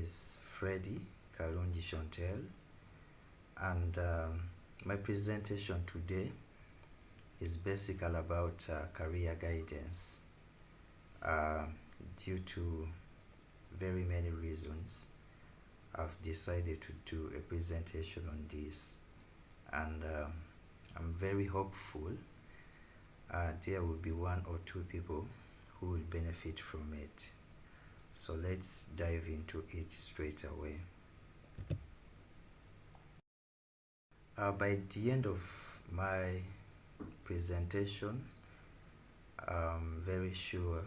is Freddy Kalungi Chantel, and my presentation today is basically about career guidance. Due to very many reasons, I've decided to do a presentation on this, and I'm very hopeful there will be one or two people who will benefit from it. So let's dive into it straight away. By the end of my presentation, I'm very sure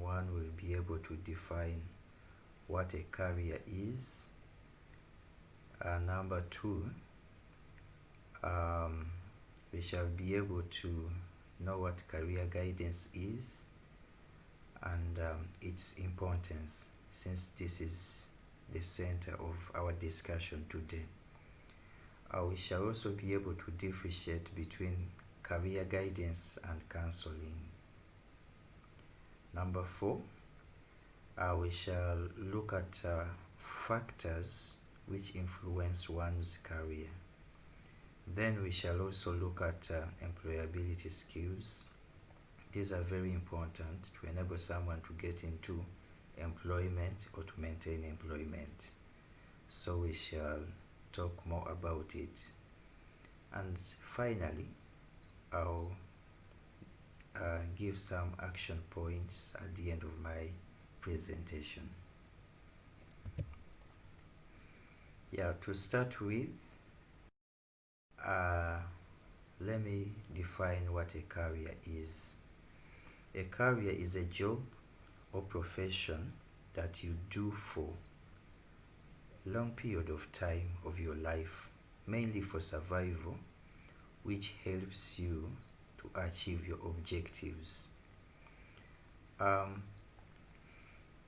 one will be able to define what a career is. Number two, we shall be able to know what career guidance is and its importance, since this is the center of our discussion today. We shall also be able to differentiate between career guidance and counseling. Number four, we shall look at factors which influence one's career. Then we shall also look at employability skills. These are very important to enable someone to get into employment or to maintain employment. So we shall talk more about it. And finally, I'll give some action points at the end of my presentation. To start with, let me define what a career is. A career is a job or profession that you do for a long period of time of your life, mainly for survival, which helps you to achieve your objectives. I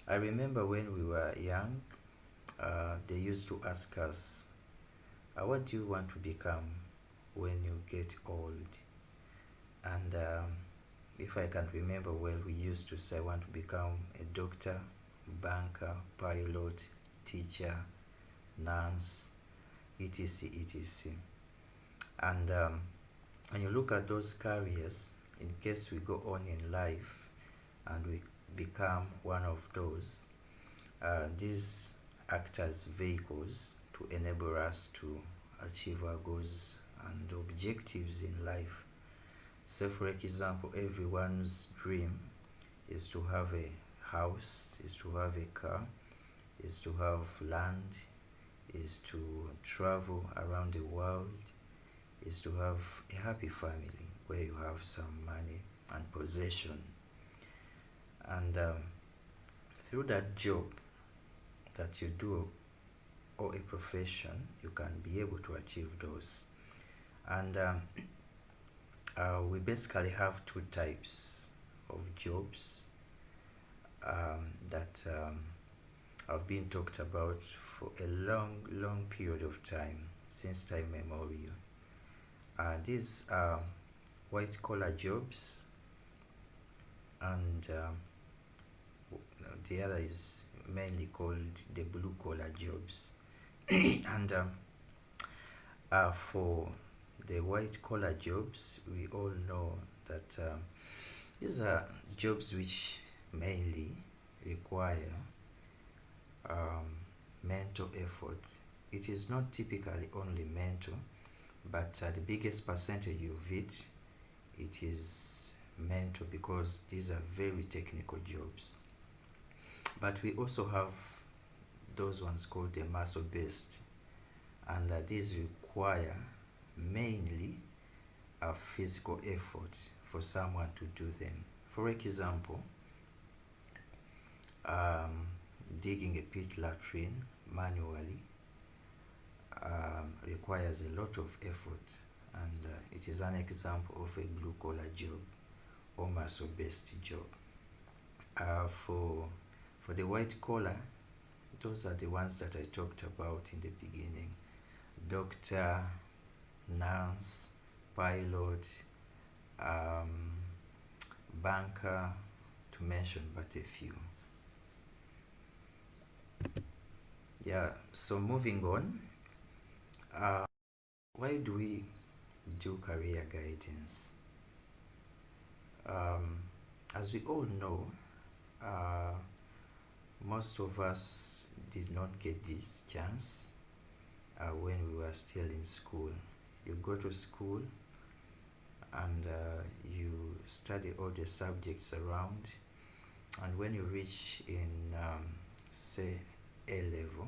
remember when we were young, they used to ask us, what do you want to become when you get old? And if I can remember well, we used to say, I want to become a doctor, banker, pilot, teacher, nurse, etc, etc. And when you look at those careers, in case we go on in life and we become one of those, these act as vehicles to enable us to achieve our goals and objectives in life. So for example, everyone's dream is to have a house, is to have a car, is to have land, is to travel around the world, is to have a happy family where you have some money and possession. And through that job that you do or a profession, you can be able to achieve those. And we basically have two types of jobs that have been talked about for a long period of time, since time memorial. These are white collar jobs, and the other is mainly called the blue collar jobs. And for the white collar jobs, we all know that these are jobs which mainly require mental effort. It is not typically only mental, but the biggest percentage of it is mental, because these are very technical jobs. But we also have those ones called the muscle based, and these require mainly a physical effort for someone to do them. For example, digging a pit latrine manually requires a lot of effort, and it is an example of a blue collar job or muscle based job. For the white collar, those are the ones that I talked about in the beginning: doctor, nurse, pilot, banker, to mention but a few. Yeah, so moving on, uh, why do we do career guidance? Um, as we all know, uh, most of us did not get this chance when we were still in school. You go to school and you study all the subjects around, and when you reach in, say, A level,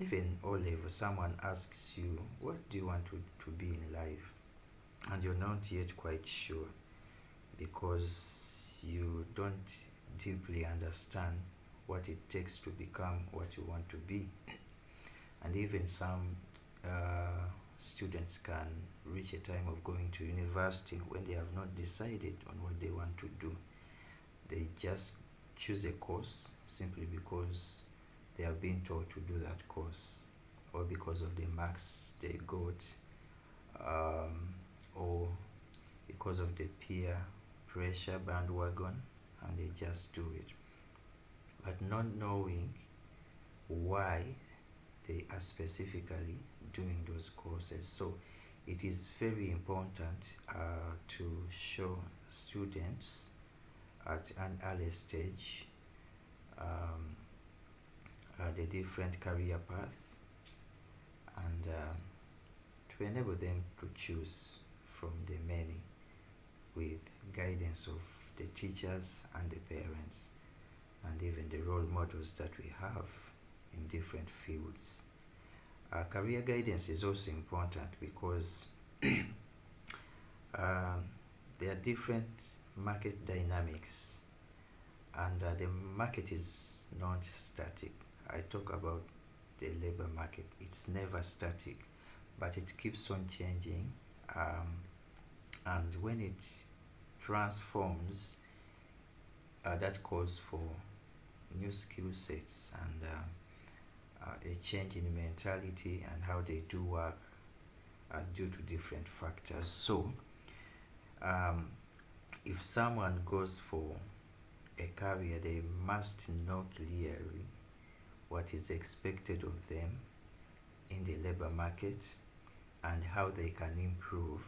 even O level, someone asks you, what do you want to be in life? And you're not yet quite sure because you don't deeply understand what it takes to become what you want to be. And even some students can reach a time of going to university when they have not decided on what they want to do. They just choose a course simply because they have been told to do that course, or because of the marks they got, um, or because of the peer pressure bandwagon, and they just do it, but not knowing why they are specifically doing those courses. So it is very important to show students at an early stage um, the different career path, and to enable them to choose from the many with guidance of the teachers and the parents, and even the role models that we have in different fields. Career guidance is also important because um, there are different market dynamics, and the market is not static. I talk about the labor market. It's never static, but it keeps on changing, and when it transforms, that calls for new skill sets and a change in mentality and how they do work due to different factors. So um, if someone goes for a career, they must know clearly what is expected of them in the labor market and how they can improve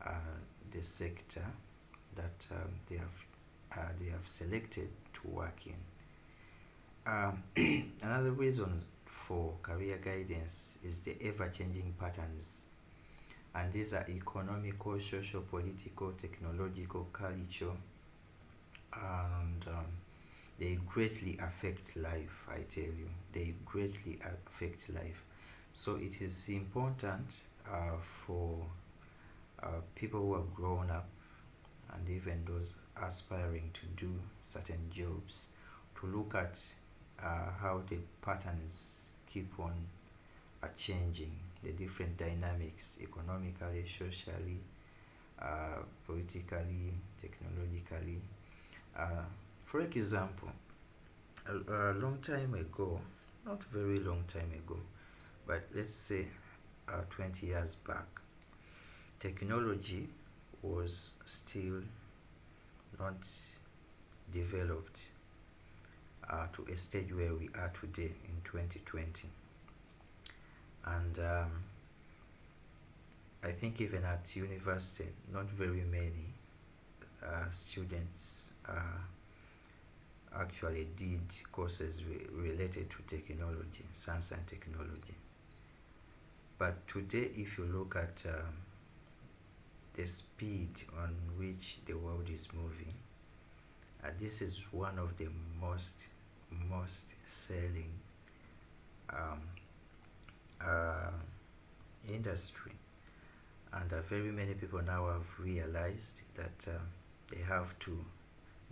uh, the sector that they have selected to work in. Another reason for career guidance is the ever-changing patterns, and these are economical, social, political, technological, cultural, and they greatly affect life. I tell you, they greatly affect life. So it is important for people who have grown up and even those aspiring to do certain jobs to look at how the patterns keep on changing, the different dynamics economically, socially, politically, technologically. Uh, for example, a long time ago, not very long time ago, but let's say 20 years back, technology was still not developed to a stage where we are today in 2020. And I think even at university, not very many students actually did courses related to technology, science and technology. But today, if you look at the speed on which the world is moving, this is one of the most selling um, uh, industry, and very many people now have realized that they have to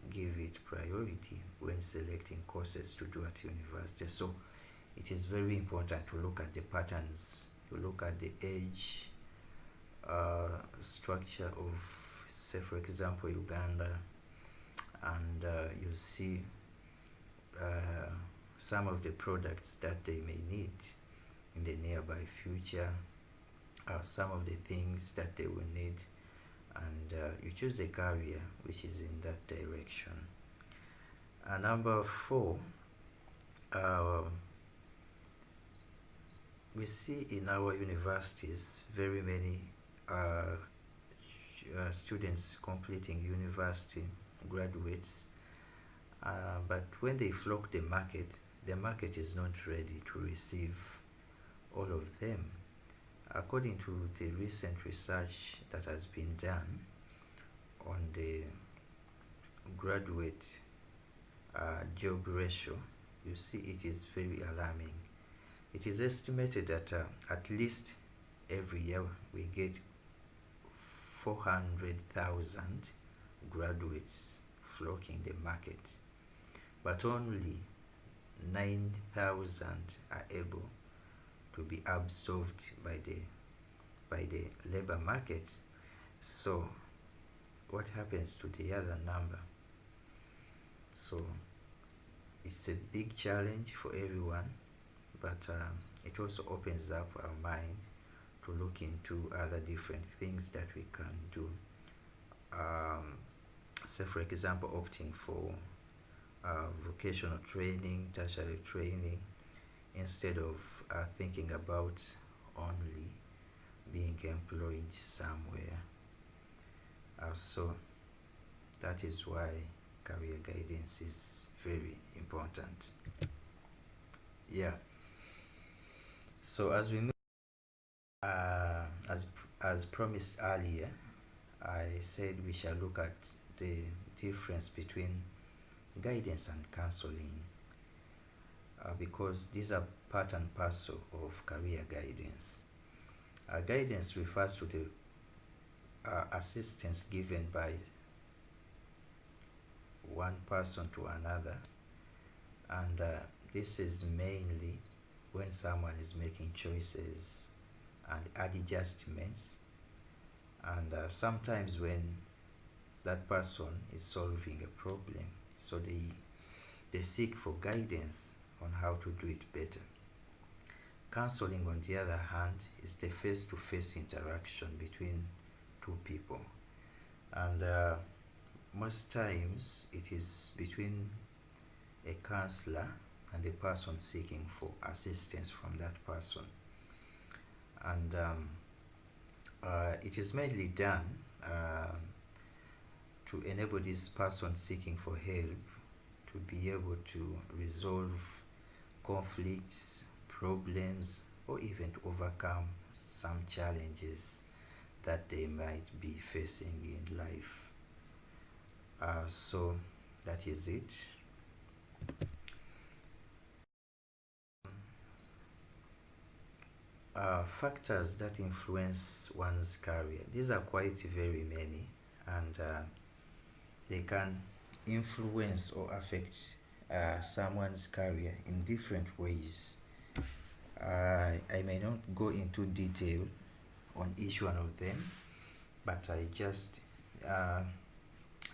give it priority when selecting courses to do at university. So it is very important to look at the patterns. You look at the age structure of, say for example, Uganda, and you see some of the products that they may need in the nearby future, some of the things that they will need, and you choose a career which is in that direction. Number 4 Um, we see in our universities very many students completing university, graduates, but when they flock the market is not ready to receive all of them. According to the recent research that has been done on the graduate job ratio, you see it is very alarming. It is estimated that at least every year we get 400,000 graduates flocking the market, but only 9,000 are able to be absorbed by the labor market. So what happens to the other number? So it's a big challenge for everyone, but it also opens up our mind to look into other different things that we can do. Say for example, opting for vocational training, tertiary training, instead of thinking about only being employed somewhere. So that is why career guidance is very important. Yeah. So as we move, as promised earlier, I said we shall look at the difference between guidance and counseling, because these are part and parcel of career guidance. Guidance refers to the assistance given by one person to another, and this is mainly when someone is making choices and adjustments, and sometimes when that person is solving a problem, so they seek for guidance on how to do it better. Counseling, on the other hand, is the face-to-face interaction between two people, and most times it is between a counselor and a person seeking for assistance from that person, and it is mainly done to enable this person seeking for help to be able to resolve conflicts, problems, or even to overcome some challenges that they might be facing in life. So that is it. Factors that influence one's career. These are quite very many, and they can influence or affect someone's career in different ways. I may not go into detail on each one of them, but I just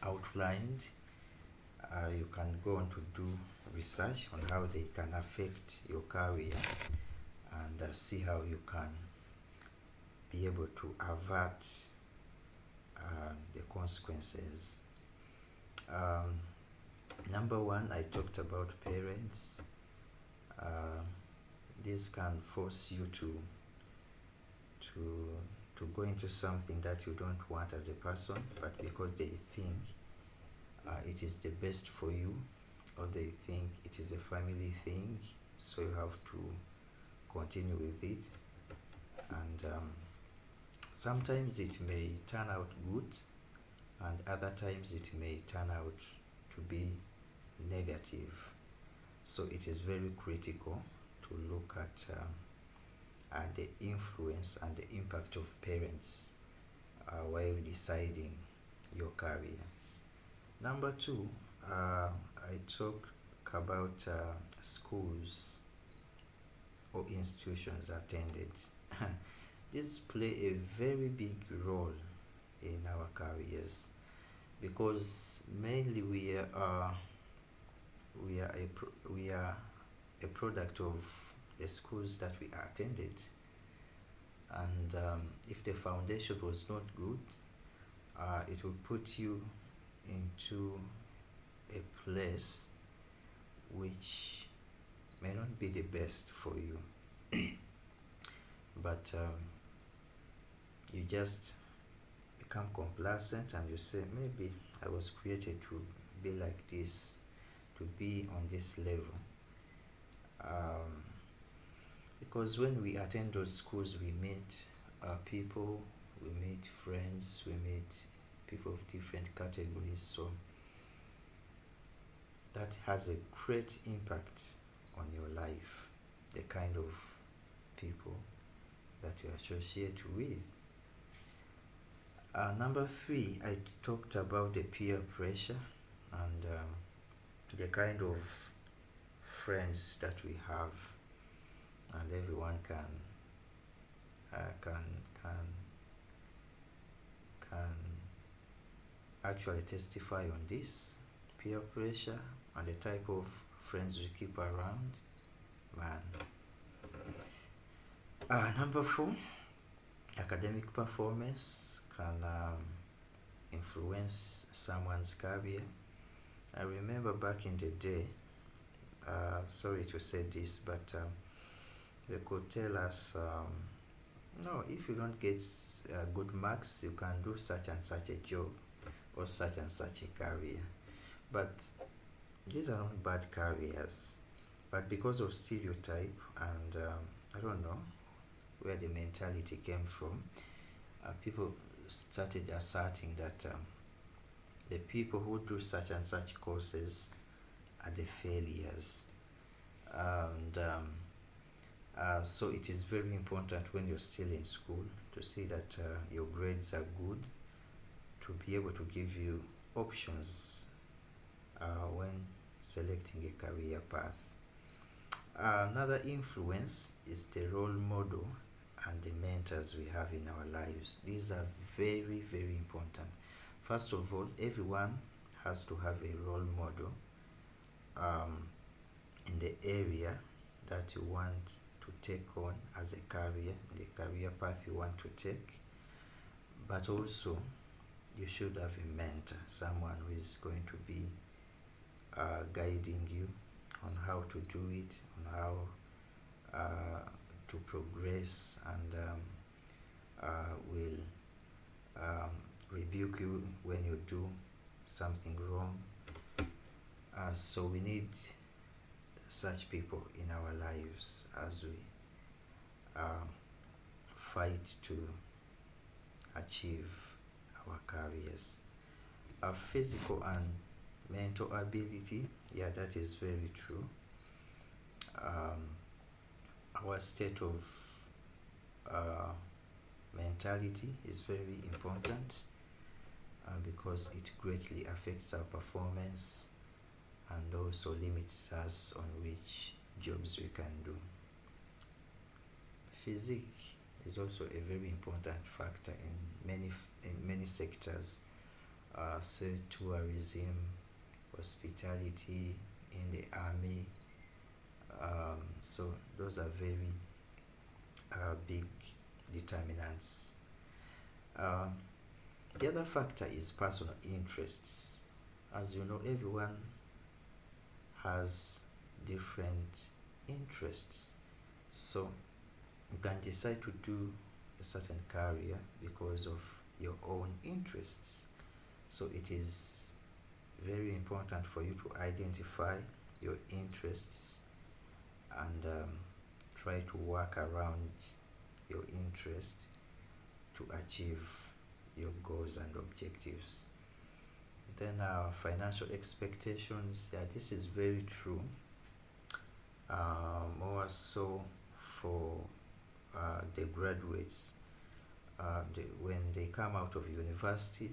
outlined. You can go on to do research on how they can affect your career, and see how you can be able to avert the consequences. Number one, I talked about parents. This can force you to go into something that you don't want as a person, but because they think it is the best for you, or they think it is a family thing, so you have to continue with it. And sometimes it may turn out good, and other times it may turn out to be negative. So it is very critical to look at the influence and the impact of parents while deciding your career. Number two, I talk about schools or institutions attended. These play a very big role in our careers, because mainly we are a product of the schools that we attended, and if the foundation was not good, it will put you into a place which may not be the best for you, but you just become complacent and you say, maybe I was created to be like this, to be on this level. Um, because when we attend those schools, we meet people, we meet friends, we meet people of different categories. So that has a great impact on your life, the kind of people that you associate with. Number three, I talked about the peer pressure and the kind of friends that we have, and everyone can can can actually testify on this peer pressure and the type of friends we keep around. Man. Number four, academic performance can influence someone's career. I remember back in the day, sorry to say this, but they could tell us, no, if you don't get good marks, you can do such and such a job or such and such a career. But these are not bad careers, but because of stereotype and I don't know where the mentality came from, people started asserting that the people who do such and such courses are the failures. And so it is very important when you're still in school to see that your grades are good, to be able to give you options when selecting a career path. Another influence is the role model and the mentors we have in our lives. These are very, very important. First of all, everyone has to have a role model um, in the area that you want to take on as a career, the career path you want to take. But also, you should have a mentor, someone who is going to be guiding you on how to do it, on how to progress, and will rebuke you when you do something wrong. So we need such people in our lives as we fight to achieve our careers. Our physical and mental ability, yeah, that is very true. Our state of mentality is very important because it greatly affects our performance and also limits us on which jobs we can do. Physique is also a very important factor in many sectors, say tourism, hospitality, in the army. So those are very big determinants. The other factor is personal interests. As you know, everyone has different interests. So you can decide to do a certain career because of your own interests. So it is very important for you to identify your interests and try to work around your interest to achieve your goals and objectives. Then financial expectations, yeah, this is very true. More so for the graduates. When they come out of university,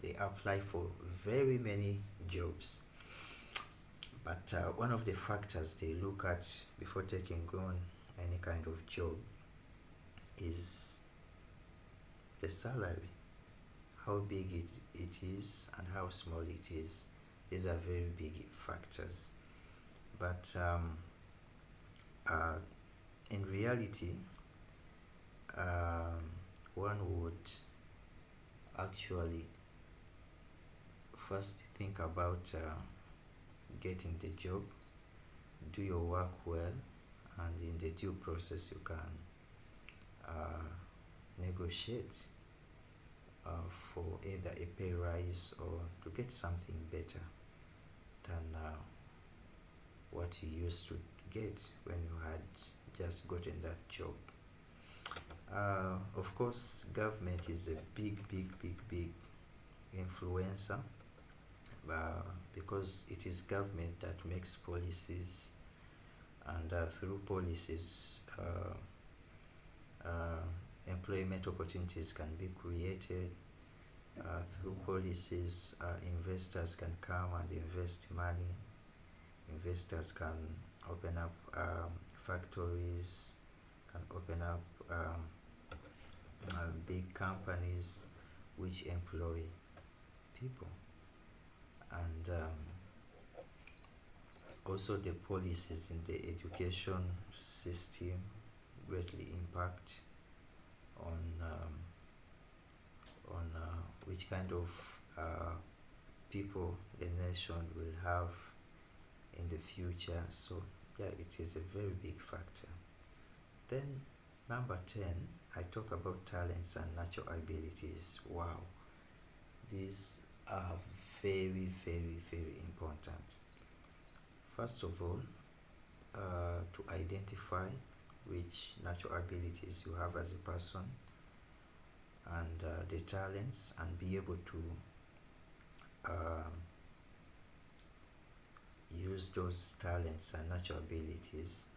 they apply for very many jobs. But one of the factors they look at before taking on any kind of job is the salary, how big it is and how small it is. These are very big factors. But in reality, one would actually first think about getting the job do your work well, and in the due process you can negotiate for either a pay rise or to get something better than what you used to get when you had just gotten that job. Of course, government is a big influencer, because it is government that makes policies, and through policies employment opportunities can be created. Through policies, investors can come and invest money. Investors can open up factories, can open up big companies which employ people. And also the policies in the education system greatly impact on which kind of people the nation will have in the future. So yeah, it is a very big factor. Then number 10, I talk about talents and natural abilities. Wow, these are very important. First of all, to identify which natural abilities you have as a person, and the talents, and be able to use those talents and natural abilities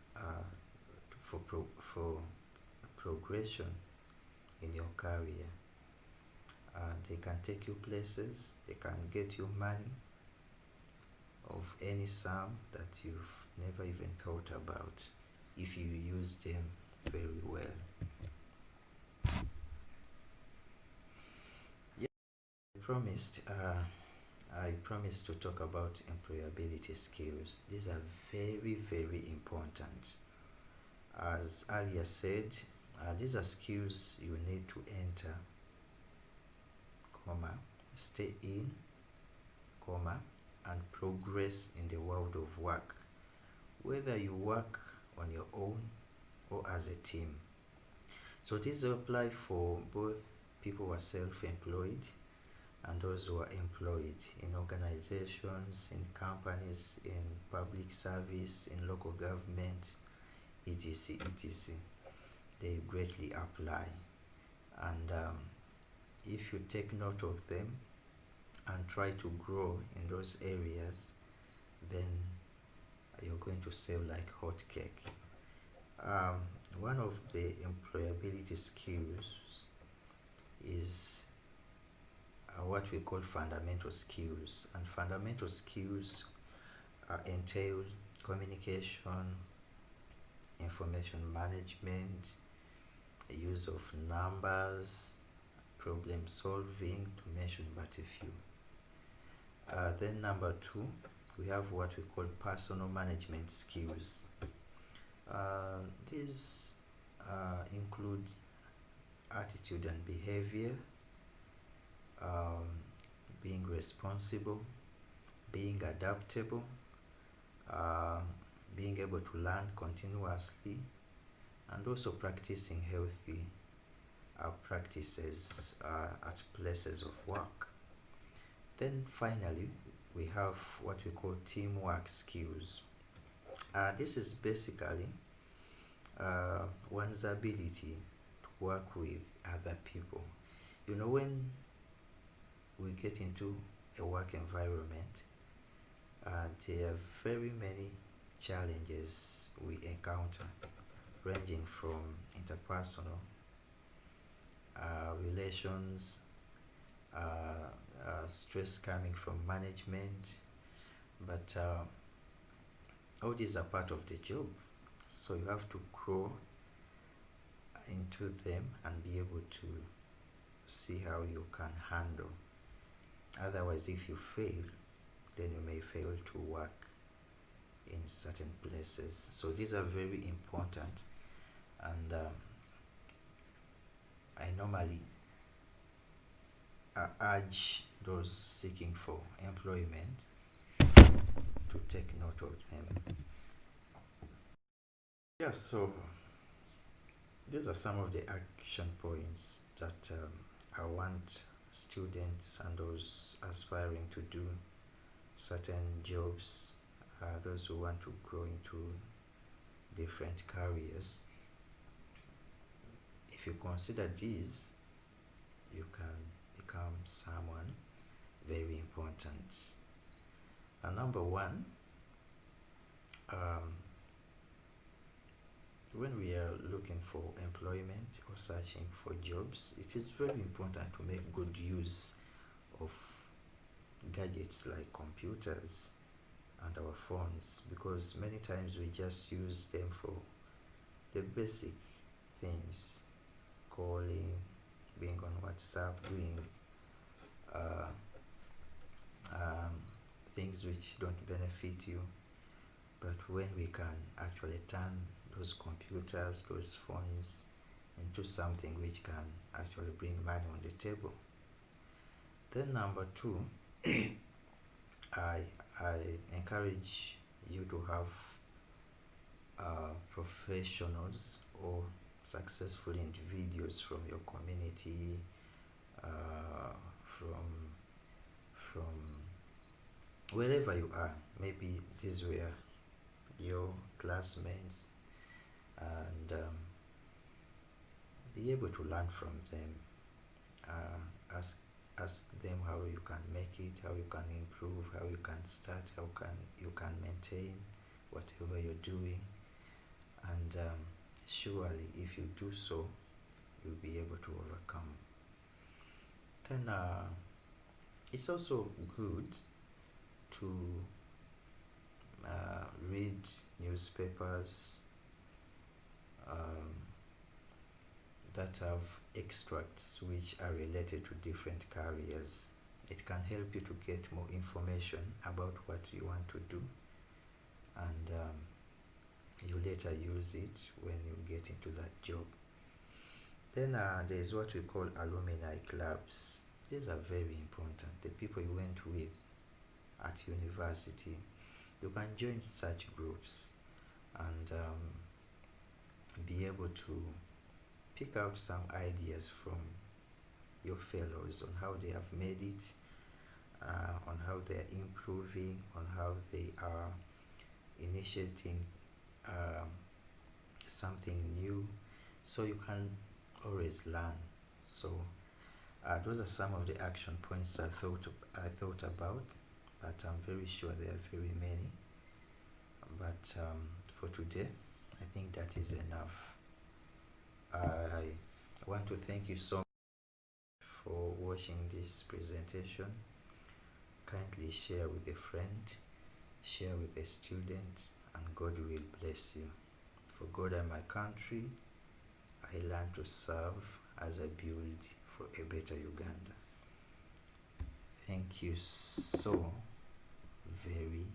for progression in your career. They can take you places, they can get you money of any sum that you've never even thought about if you use them very well. Yeah, I promised to talk about employability skills. These are very important. As earlier said, these are skills you need to enter, stay in, and progress in the world of work, whether you work on your own or as a team. So these apply for both people who are self-employed and those who are employed in organizations, in companies, in public service, in local government, etc. They greatly apply. And if you take note of them and try to grow in those areas, then you're going to sell like hot cake. One of the employability skills is what we call fundamental skills, and fundamental skills entail communication, information management, use of numbers, problem solving, to mention but a few. Then number 2, we have what we call personal management skills. These include attitude and behavior, being responsible, being adaptable, being able to learn continuously, and also practicing healthy practices at places of work. Then finally, we have what we call teamwork skills. This is basically one's ability to work with other people. You know, when we get into a work environment, there are very many challenges we encounter, ranging from interpersonal relations, stress coming from management, but all these are part of the job, so you have to grow into them and be able to see how you can handle. Otherwise, if you fail, then you may fail to work in certain places. So these are very important, and I normally urge those seeking for employment to take note of them. Yeah, so these are some of the action points that I want students and those aspiring to do certain jobs, those who want to grow into different careers. If you consider these, you can become someone very important. Number one, um, when we are looking for employment or searching for jobs, it is very important to make good use of gadgets like computers and our phones, because many times we just use them for the basic things: calling, being on WhatsApp, doing uh, um, things which don't benefit you. But when we can actually turn those computers, those phones into something which can actually bring money on the table. Then number two, I, I encourage you to have professionals or successful individuals from your community, from wherever you are. Maybe these were your classmates, and be able to learn from them. Ask them how you can make it, how you can improve, how you can start, how can you can maintain whatever you're doing, and surely if you do so, you'll be able to overcome. Then it's also good to read newspapers um, that have extracts which are related to different careers. It can help you to get more information about what you want to do, and you later use it when you get into that job. Then there's what we call alumni clubs. These are very important. The people you went with at university, you can join such groups and be able to pick out some ideas from your fellows on how they have made it, on how they are improving, on how they are initiating um, something new, so you can always learn. So those are some of the action points I thought about, but I'm very sure there are very many. But for today, I think that is enough. I want to thank you so much for watching this presentation. Kindly share with a friend, share with a student, and God will bless you. For God and my country, I learn to serve as I build for a better Uganda. Thank you so very